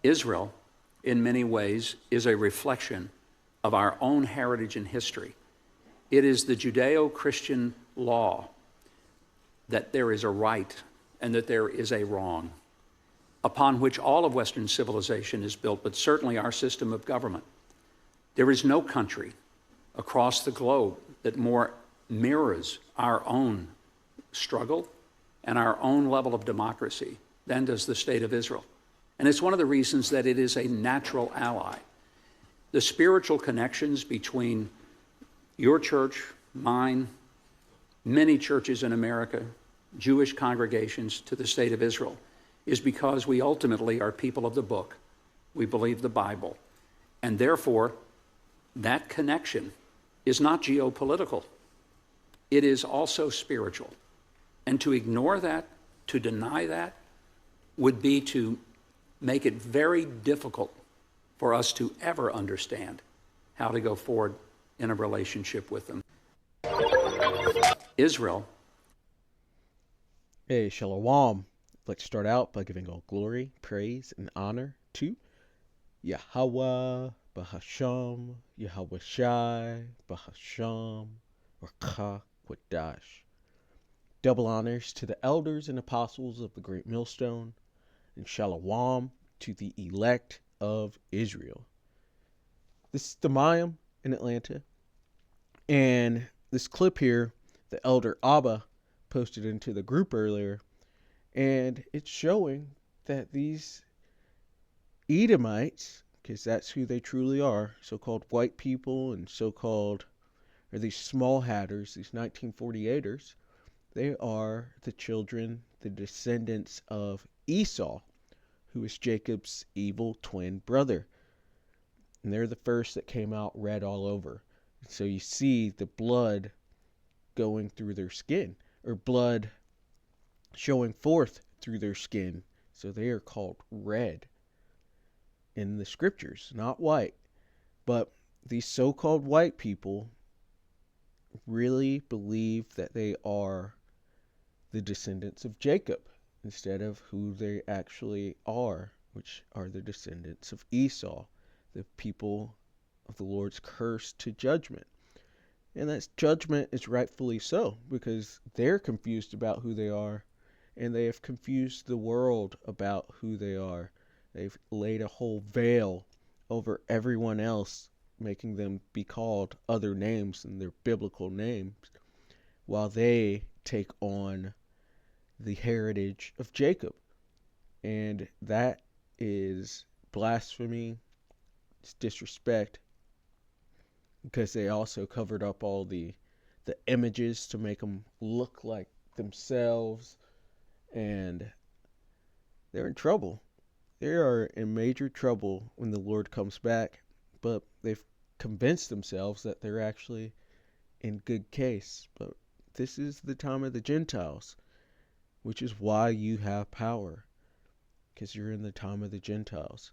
Israel, in many ways, is a reflection of our own heritage and history. It is the Judeo-Christian law that there is a right and that there is a wrong, upon which all of Western civilization is built, but certainly our system of government. There is no country across the globe that more mirrors our own struggle and our own level of democracy than does the State of Israel. And it's one of the reasons that it is a natural ally. The spiritual connections between your church, mine, many churches in America, Jewish congregations, to the State of Israel is because we ultimately are people of the book. We believe the Bible. And therefore, that connection is not geopolitical. It is also spiritual. And to ignore that, to deny that, would be to make it very difficult for us to ever understand how to go forward in a relationship with them. Israel. Hey, Shalom. Let's start out by giving all glory, praise, and honor to Yahweh, Bahasham, Yahweh Shai, Bahasham, or Ka Quadash. Double honors to the elders and apostles of the Great Millstone, and Shalom to the elect of Israel. This is Demayim in Atlanta, and this clip here, the elder Abba posted into the group earlier, and it's showing that these Edomites, because that's who they truly are, so-called white people and so-called, or these small hatters, these 1948ers, they are the children, the descendants of Esau, who is Jacob's evil twin brother. And they're the first that came out red all over. So you see the blood going through their skin, or blood showing forth through their skin. So they are called red in the scriptures, not white. But these so-called white people really believe that they are the descendants of Jacob instead of who they actually are, which are the descendants of Esau, the people of the Lord's curse to judgment. And that judgment is rightfully so, because they're confused about who they are, and they have confused the world about who they are. They've laid a whole veil over everyone else, making them be called other names than their biblical names, while they take on the heritage of Jacob. And that is blasphemy, it's disrespect, because they also covered up all the images to make them look like themselves, and they're in trouble. They are in major trouble when the Lord comes back, but they've convinced themselves that they're actually in good case. But this is the time of the Gentiles, which is why you have power, because you're in the time of the Gentiles.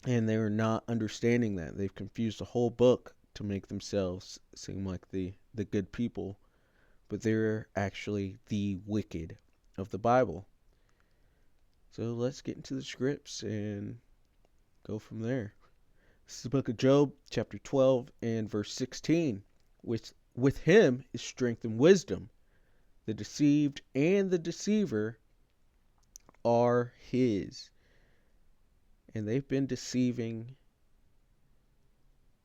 And they're not understanding that. They've confused the whole book to make themselves seem like the good people, but they're actually the wicked of the Bible. So let's get into the scripts and go from there. This is the book of Job, chapter 12 and verse 16. With him is strength and wisdom. The deceived and the deceiver are his. And they've been deceiving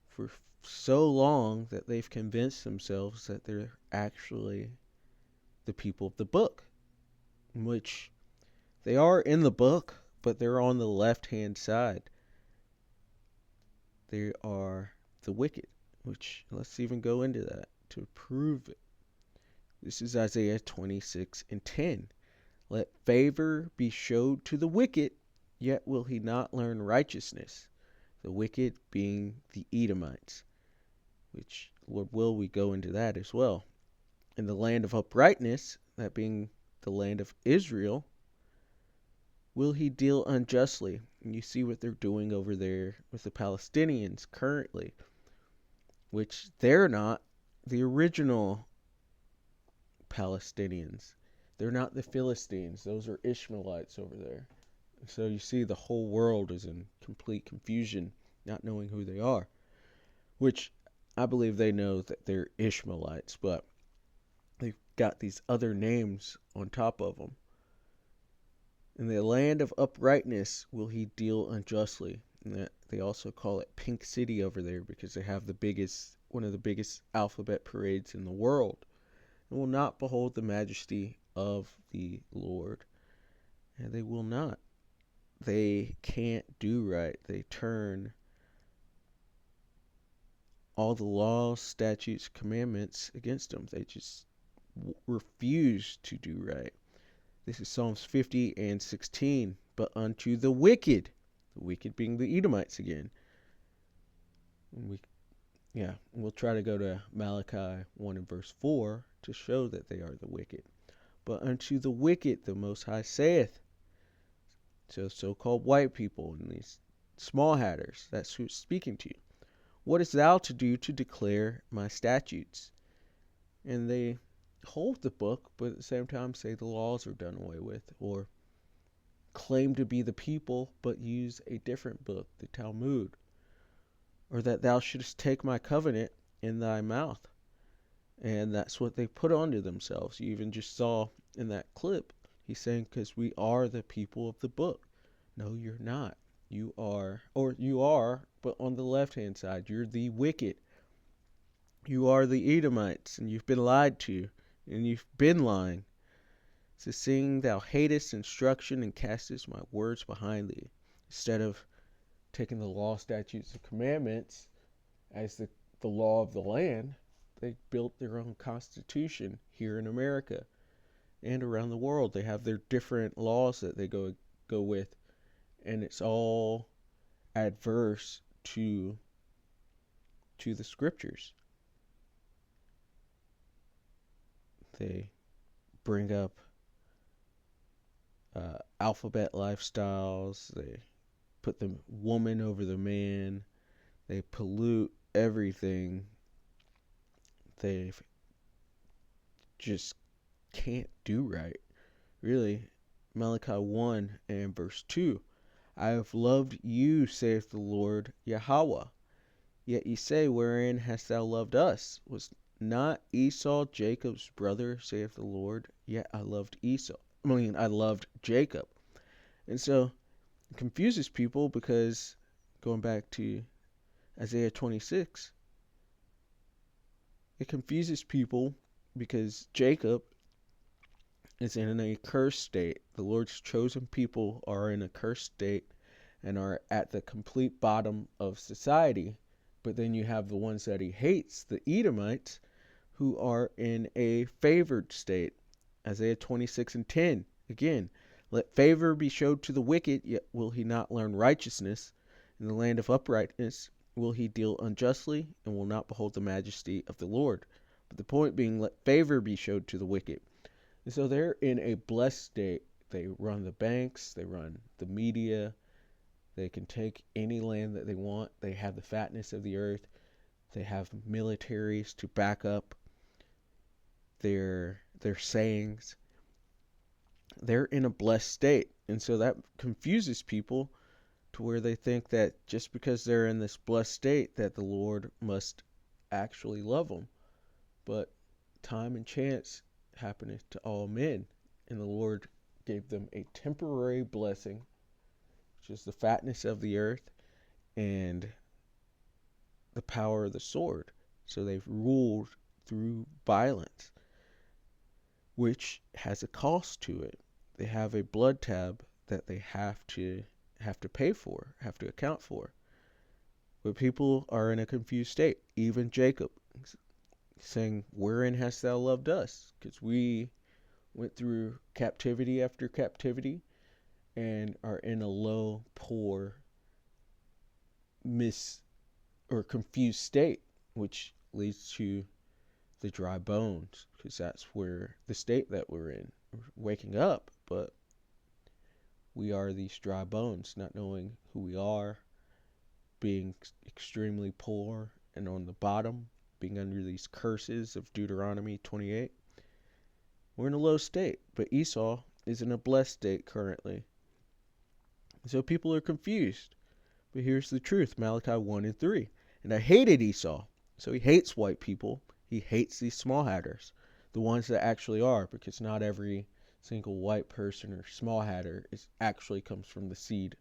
for so long that they've convinced themselves that they're actually the people of the book, which they are in the book, but they're on the left-hand side. They are the wicked, which let's even go into that to prove it. This is Isaiah 26 and 10. Let favor be showed to the wicked, yet will he not learn righteousness. The wicked being the Edomites, which, Lord will, we go into that as well. In the land of uprightness, that being the land of Israel, will he deal unjustly? And you see what they're doing over there with the Palestinians currently, which they're not the original Palestinians. They're not the Philistines. Those are Ishmaelites over there. So you see, the whole world is in complete confusion, not knowing who they are, which I believe they know that they're Ishmaelites, but they've got these other names on top of them. In the land of uprightness will he deal unjustly. And that they also call it Pink City over there because they have one of the biggest alphabet parades in the world, and will not behold the majesty of the Lord. And they will not. They can't do right. They turn all the laws, statutes, commandments against them. They just refuse to do right. This is Psalms 50 and 16. But unto the wicked being the Edomites again. We'll try to go to Malachi 1 and verse 4 to show that they are the wicked. But unto the wicked the Most High saith, so-called white people and these small hatters, that's who's speaking to you. What is thou to do to declare my statutes? And they hold the book, but at the same time say the laws are done away with, or claim to be the people, but use a different book, the Talmud, or that thou shouldest take my covenant in thy mouth. And that's what they put onto themselves. You even just saw in that clip, he's saying, because we are the people of the book. No, you're not. You are, but on the left-hand side, you're the wicked. You are the Edomites, and you've been lied to, and you've been lying. So seeing thou hatest instruction and castest my words behind thee, instead of taking the law, statutes, and commandments as the law of the land, they built their own constitution here in America and around the world. They have their different laws that they go with, and it's all adverse to the scriptures. They bring up alphabet lifestyles. They put the woman over the man. They pollute everything. They just can't do right. Really, Malachi 1 and verse 2. I have loved you, saith the Lord Yahweh. Yet ye say, wherein hast thou loved us? Was not Esau Jacob's brother, saith the Lord? Yet I loved I loved Jacob. And so it confuses people because, going back to Isaiah 26, it confuses people because Jacob is in a cursed state. The Lord's chosen people are in a cursed state and are at the complete bottom of society. But then you have the ones that he hates, the Edomites, who are in a favored state. Isaiah 26 and 10. Again, let favor be showed to the wicked, yet will he not learn righteousness. In the land of uprightness will he deal unjustly, and will not behold the majesty of the Lord. But the point being, let favor be showed to the wicked. And so they're in a blessed state. They run the banks, they run the media, they can take any land that they want. They have the fatness of the earth. They have militaries to back up their sayings. They're in a blessed state. And so that confuses people to where they think that just because they're in this blessed state that the Lord must actually love them. But time and chance happeneth to all men, and the Lord gave them a temporary blessing, which is the fatness of the earth and the power of the sword. So they've ruled through violence, which has a cost to it. They have a blood tab that they have to pay for, have to account for. But people are in a confused state. Even Jacob saying, wherein hast thou loved us? Because we went through captivity after captivity and are in a low, poor, confused state, which leads to the dry bones, because that's where the state that we're in. We're waking up, but we are these dry bones, not knowing who we are, being extremely poor and on the bottom, being under these curses of Deuteronomy 28. We're in a low state, but Esau is in a blessed state currently. So people are confused. But here's the truth, Malachi 1 and 3. And I hated Esau. So he hates white people. He hates these small hatters, the ones that actually are, because not every single white person or small hatter actually comes from the seed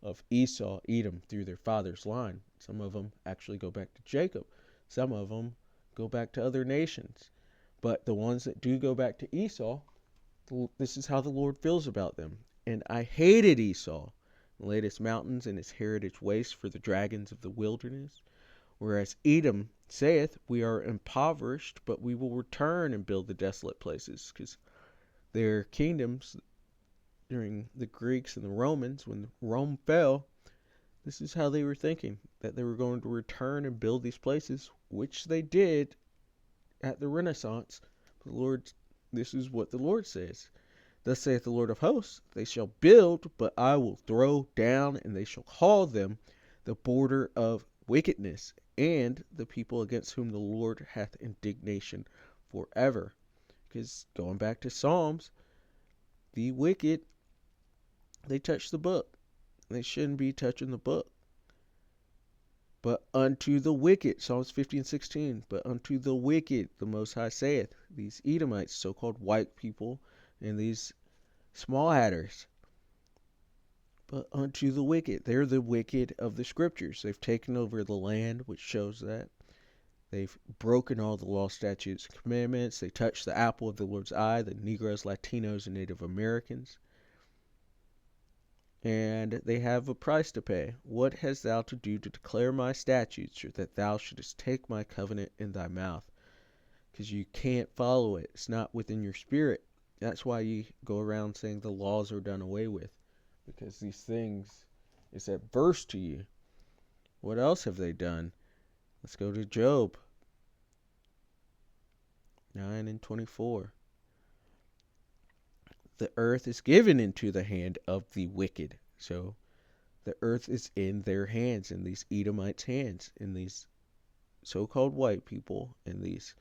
of Esau, Edom, through their father's line. Some of them actually go back to Jacob. Some of them go back to other nations. But the ones that do go back to Esau, this is how the Lord feels about them. And I hated Esau, and laid his mountains and his heritage waste for the dragons of the wilderness. Whereas Edom saith, we are impoverished, but we will return and build the desolate places. Because their kingdoms, during the Greeks and the Romans, when Rome fell, this is how they were thinking, that they were going to return and build these places, which they did at the Renaissance. The Lord, this is what the Lord says. Thus saith the Lord of hosts, they shall build, but I will throw down, and they shall call them the border of wickedness, and the people against whom the Lord hath indignation forever. Because going back to Psalms, the wicked, they touch the book. They shouldn't be touching the book. But unto the wicked, Psalms 50 and 16, but unto the wicked the Most High saith, these Edomites, so-called white people, and these small hatters, but unto the wicked. They're the wicked of the scriptures. They've taken over the land, which shows that. They've broken all the law, statutes, and commandments. They touched the apple of the Lord's eye, the Negroes, Latinos, and Native Americans. And they have a price to pay. What hast thou to do to declare my statutes, or that thou shouldest take my covenant in thy mouth? Because you can't follow it. It's not within your spirit. That's why you go around saying the laws are done away with. Because these things is adverse to you. What else have they done? Let's go to Job 9 and 24. The earth is given into the hand of the wicked. So the earth is in their hands, in these Edomites' hands, in these so-called white people, in these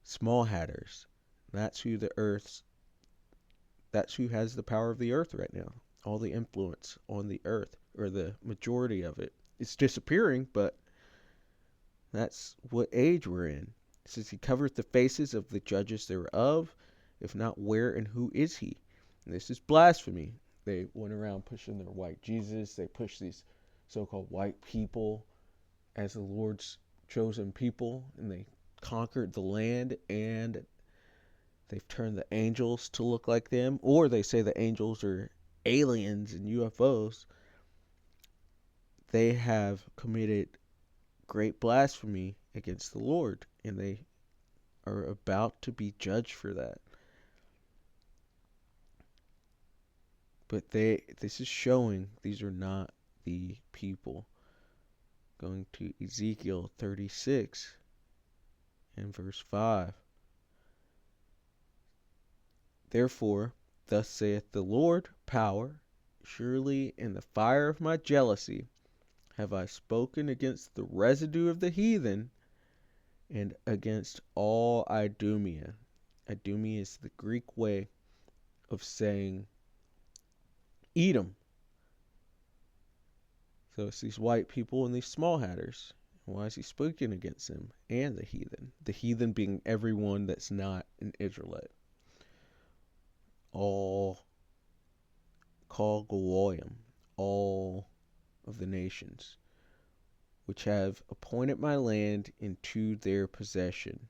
small hatters. That's who has the power of the earth right now. All the influence on the earth, or the majority of it. It's disappearing, but that's what age we're in. It says he covereth the faces of the judges thereof. If not, where and who is he? And this is blasphemy. They went around pushing their white Jesus. They pushed these so-called white people as the Lord's chosen people, and they conquered the land, and they've turned the angels to look like them, or they say the angels are aliens and UFOs. They have committed great blasphemy against the Lord, and they are about to be judged for that. But this is showing these are not the people. Going to Ezekiel 36 and verse 5. Therefore, thus saith the Lord, power, surely in the fire of my jealousy have I spoken against the residue of the heathen, and against all Idumea. Idumea is the Greek way of saying Edom. So it's these white people and these small hatters. Why is he speaking against them and the heathen? The heathen being everyone that's not an Israelite. All call Goyim, all of the nations, which have appointed my land into their possession.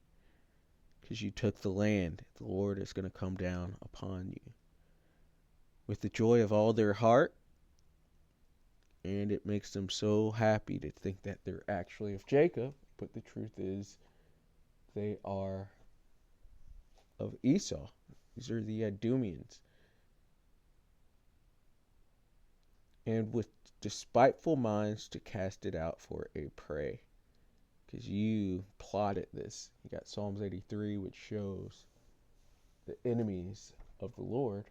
Because you took the land, the Lord is going to come down upon you with the joy of all their heart. And it makes them so happy to think that they're actually of Jacob. But the truth is, they are of Esau. These are the Idumeans. And with despiteful minds to cast it out for a prey. Because you plotted this. You got Psalms 83, which shows the enemies of the Lord.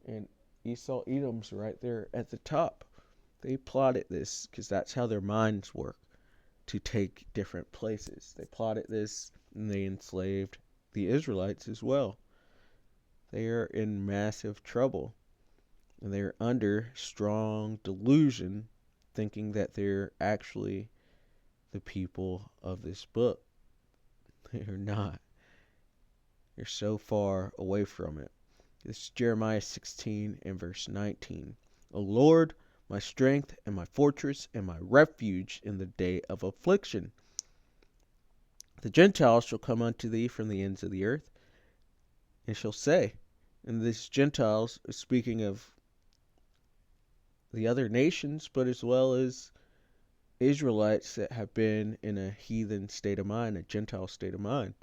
And Esau, Edom's right there at the top. They plotted this because that's how their minds work, to take different places. They plotted this, and they enslaved the Israelites as well. They are in massive trouble. And they're under strong delusion, thinking that they're actually the people of this book. They are not. They're so far away from it. This is Jeremiah 16 and verse 19. O Lord, my strength and my fortress and my refuge in the day of affliction. The Gentiles shall come unto thee from the ends of the earth, and shall say, and these Gentiles is speaking of the other nations, but as well as Israelites that have been in a heathen state of mind, a Gentile state of mind.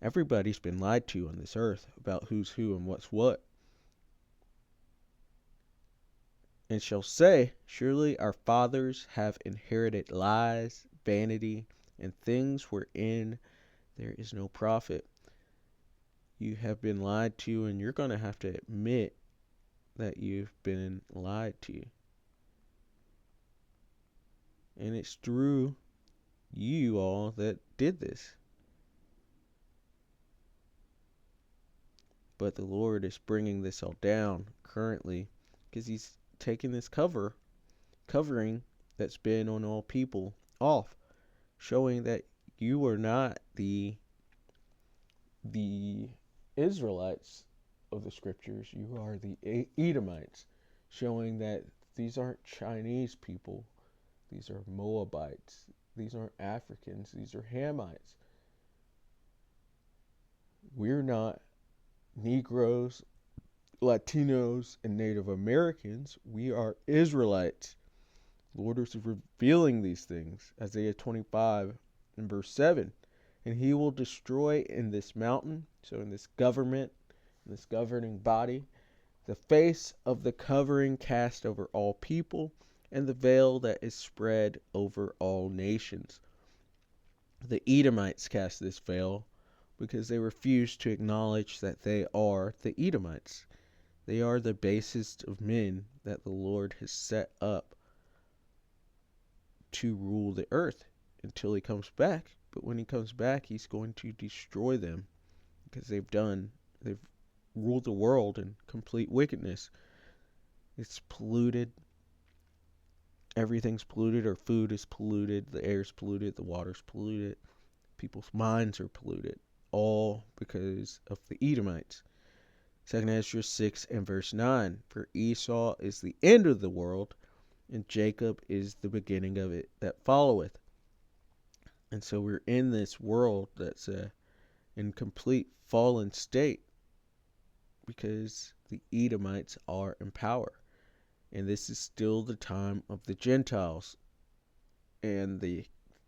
Everybody's been lied to on this earth about who's who and what's what. And shall say, surely our fathers have inherited lies, vanity, and things wherein there is no profit. You have been lied to, and you're going to have to admit that you've been lied to. And it's through you all that did this. But the Lord is bringing this all down currently because he's taking this covering that's been on all people off, showing that you are not the Israelites of the scriptures. You are the Edomites, showing that these aren't Chinese people. These are Moabites. These aren't Africans. These are Hamites. We're not Negroes, Latinos, and Native Americans. We are Israelites. The Lord is revealing these things. Isaiah 25 and verse 7. And he will destroy in this mountain, so in this government, in this governing body, the face of the covering cast over all people, and the veil that is spread over all nations. The Edomites cast this veil because they refuse to acknowledge that they are the Edomites. They are the basest of men that the Lord has set up to rule the earth until he comes back. But when he comes back, he's going to destroy them because they've ruled the world in complete wickedness. It's polluted. Everything's polluted. Our food is polluted. The air's polluted. The water's polluted. People's minds are polluted. All because of the Edomites. 2 Ezra 6 and verse 9. For Esau is the end of the world, and Jacob is the beginning of it that followeth. And so we're in this world that's in complete fallen state because the Edomites are in power. And this is still the time of the Gentiles and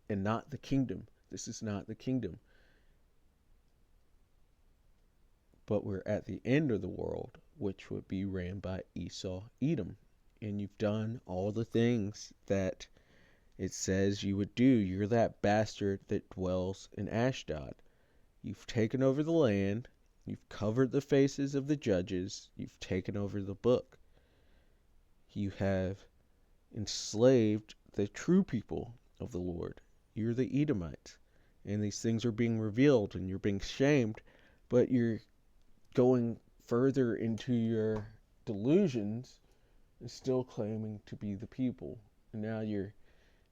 not the kingdom. This is not the kingdom. But we're at the end of the world, which would be ran by Esau, Edom. And you've done all the things that it says you would do. You're that bastard that dwells in Ashdod. You've taken over the land. You've covered the faces of the judges. You've taken over the book. You have enslaved the true people of the Lord. You're the Edomites. And these things are being revealed and you're being shamed, but you're going further into your delusions and still claiming to be the people. And now you're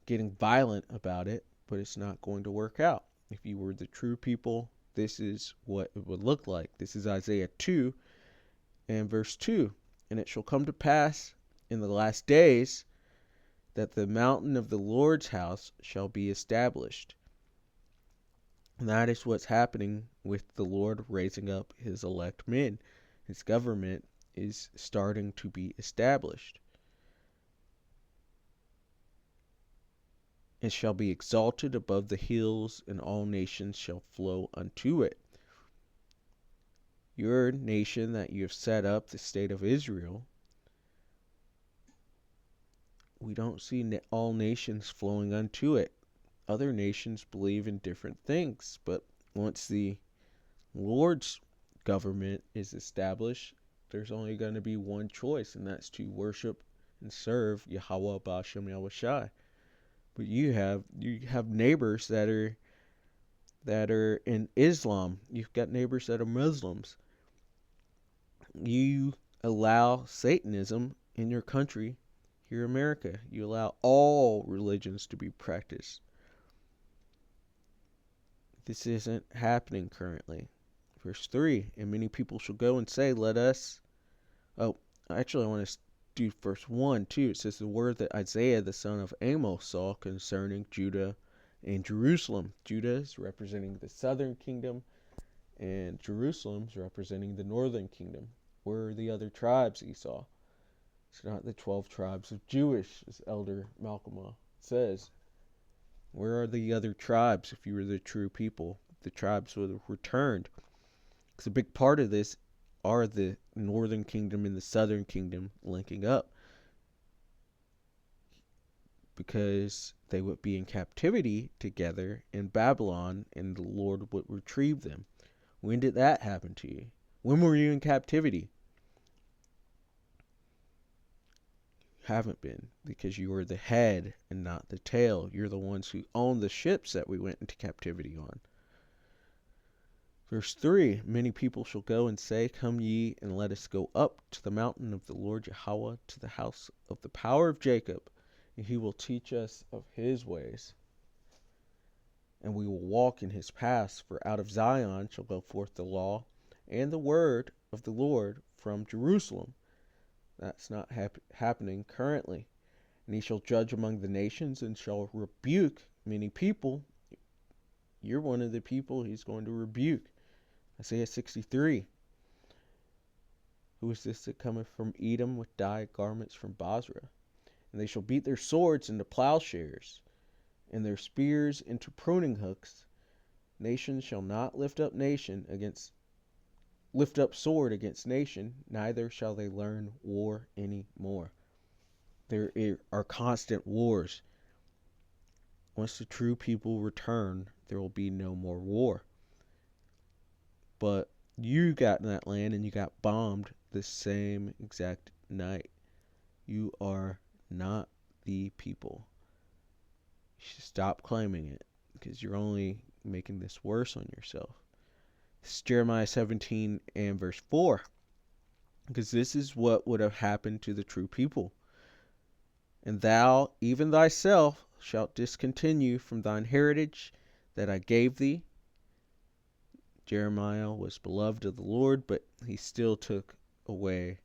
getting violent about it, but it's not going to work out. If you were the true people, this is what it would look like. This is Isaiah 2 and verse 2. And it shall come to pass in the last days that the mountain of the Lord's house shall be established. And that is what's happening with the Lord raising up his elect men. His government is starting to be established. It shall be exalted above the hills, and all nations shall flow unto it. Your nation that you have set up, the state of Israel, we don't see all nations flowing unto it. Other nations believe in different things, but once the Lord's government is established, there's only going to be one choice, and that's to worship and serve Yahweh B'Shem Yahushai. But you have neighbors that are in Islam. You've got neighbors that are Muslims. You allow Satanism in your country, here in America. You allow all religions to be practiced. This isn't happening currently. Verse 3, and many people shall go and say, let us... Oh, actually I want to do verse 1 too. It says the word that Isaiah the son of Amos saw concerning Judah and Jerusalem. Judah is representing the southern kingdom, and Jerusalem is representing the northern kingdom. Where are the other tribes, Esau? It's not the 12 tribes of Jewish, as Elder Malcolm says. Where are the other tribes if you were the true people? The tribes would have returned. Because a big part of this are the northern kingdom and the southern kingdom linking up. Because they would be in captivity together in Babylon, and the Lord would retrieve them. When did that happen to you? When were you in captivity? Haven't been, because you were the head and not the tail. You're the ones who own the ships that we went into captivity on. Verse 3, many people shall go and say, come ye, and let us go up to the mountain of the Lord Yahweh, to the house of the power of Jacob, and he will teach us of his ways, and we will walk in his paths. For out of Zion shall go forth the law and the word of the Lord from Jerusalem. That's not happening currently. And he shall judge among the nations and shall rebuke many people. You're one of the people he's going to rebuke. Isaiah 63. Who is this that cometh from Edom with dyed garments from Basra? And they shall beat their swords into plowshares, and their spears into pruning hooks. Nation shall not lift up sword against nation, neither shall they learn war any more. There are constant wars. Once the true people return, there will be no more war. But you got in that land and you got bombed the same exact night. You are not the people. You should stop claiming it, because you're only making this worse on yourself. This is Jeremiah 17 and verse 4. Because this is what would have happened to the true people. And thou, even thyself, shalt discontinue from thine heritage that I gave thee. Jeremiah was beloved of the Lord, but he still took away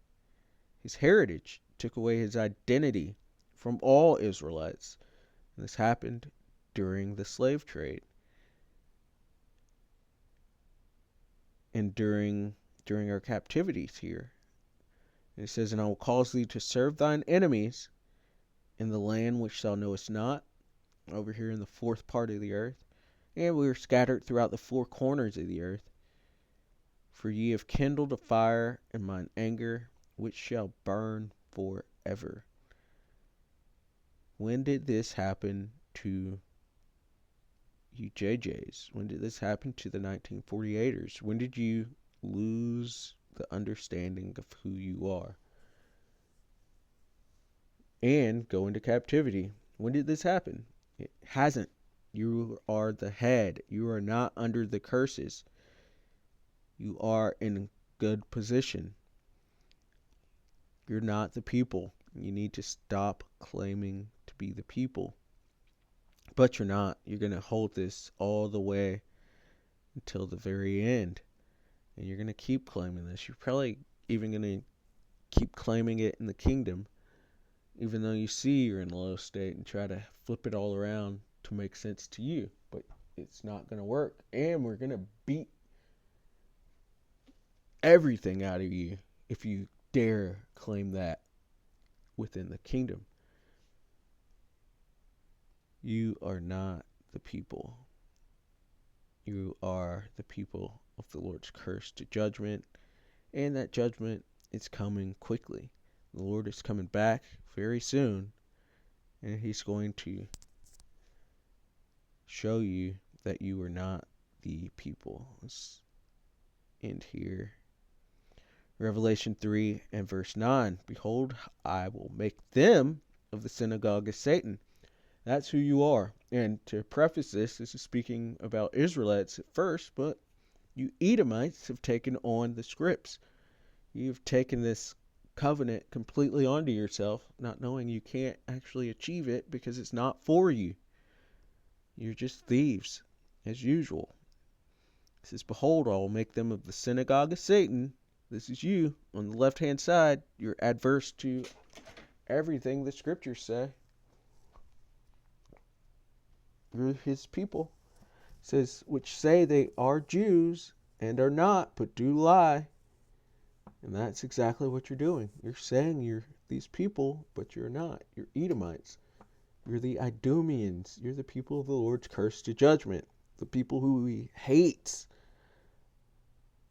his heritage, took away his identity from all Israelites. And this happened during the slave trade. And during our captivities here. And it says, and I will cause thee to serve thine enemies in the land which thou knowest not, over here in the fourth part of the earth. And we were scattered throughout the four corners of the earth. For ye have kindled a fire in mine anger, which shall burn forever. When did this happen to you JJs? When did this happen to the 1948ers? When did you lose the understanding of who you are and go into captivity? When did this happen? It hasn't. You are the head. You are not under the curses. You are in good position. You're not the people. You need to stop claiming to be the people. But you're not. You're going to hold this all the way until the very end. And you're going to keep claiming this. You're probably even going to keep claiming it in the kingdom, even though you see you're in a low state, and try to flip it all around to make sense to you. But it's not going to work. And we're going to beat everything out of you if you dare claim that within the kingdom. You are not the people. You are the people of the Lord's curse to judgment, and that judgment is coming quickly. The Lord is coming back very soon, and he's going to show you that you are not the people. Let's end here. Revelation 3 and verse 9. Behold, I will make them of the synagogue of Satan. That's who you are. And to preface this is speaking about Israelites at first, but you Edomites have taken on the scripts. You've taken this covenant completely onto yourself, not knowing you can't actually achieve it because it's not for you. You're just thieves, as usual. It says, behold, I will make them of the synagogue of Satan. This is you on the left-hand side. You're adverse to everything the scriptures say. You're his people. It says, which say they are Jews and are not, but do lie. And that's exactly what you're doing. You're saying you're these people, but you're not. You're Edomites. You're the Idumeans. You're the people of the Lord's curse to judgment. The people who he hates.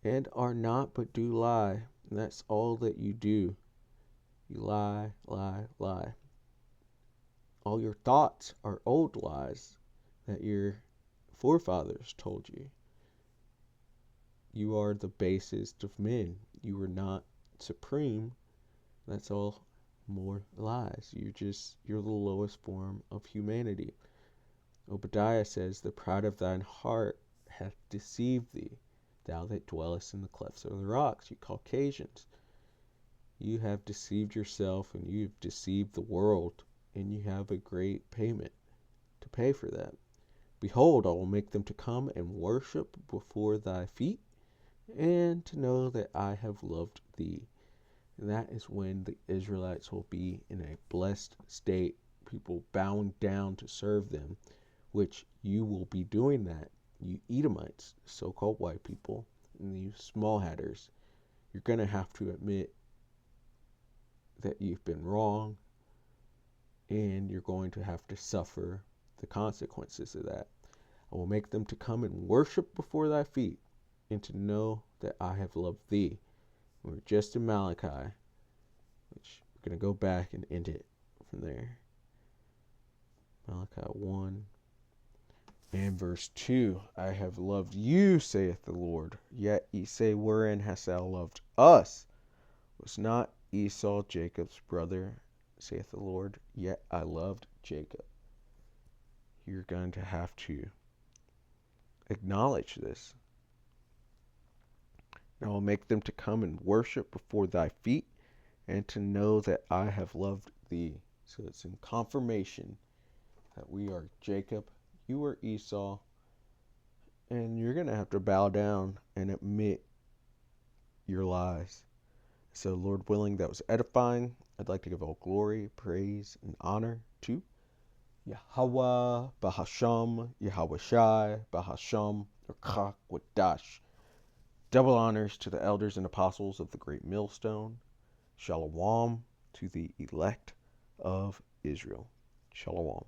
And are not, but do lie. And that's all that you do. You lie, lie, lie. All your thoughts are old lies that your forefathers told you. You are the basest of men. You are not supreme. That's all more lies. You're the lowest form of humanity. Obadiah says, the pride of thine heart hath deceived thee, thou that dwellest in the clefts of the rocks, you Caucasians. You have deceived yourself, and you've deceived the world, and you have a great payment to pay for that. Behold, I will make them to come and worship before thy feet, and to know that I have loved thee. And that is when the Israelites will be in a blessed state, people bowing down to serve them, which you will be doing that. You Edomites, so-called white people, and you small hatters, you're going to have to admit that you've been wrong, and you're going to have to suffer the consequences of that. I will make them to come and worship before thy feet, and to know that I have loved thee. We're just in Malachi, which we're going to go back and end it from there. Malachi 1 and verse 2. I have loved you, saith the Lord. Yet ye say, wherein hast thou loved us? Was not Esau Jacob's brother, saith the Lord? Yet I loved Jacob. You're going to have to acknowledge this. And I will make them to come and worship before thy feet, and to know that I have loved thee. So it's in confirmation that we are Jacob, you are Esau, and you're going to have to bow down and admit your lies. So, Lord willing, that was edifying. I'd like to give all glory, praise, and honor to Yahweh, Bahasham, Yahweh Shai, Bahasham, Rakak, Wadash. Double honors to the elders and apostles of the great millstone. Shalom to the elect of Israel. Shalom.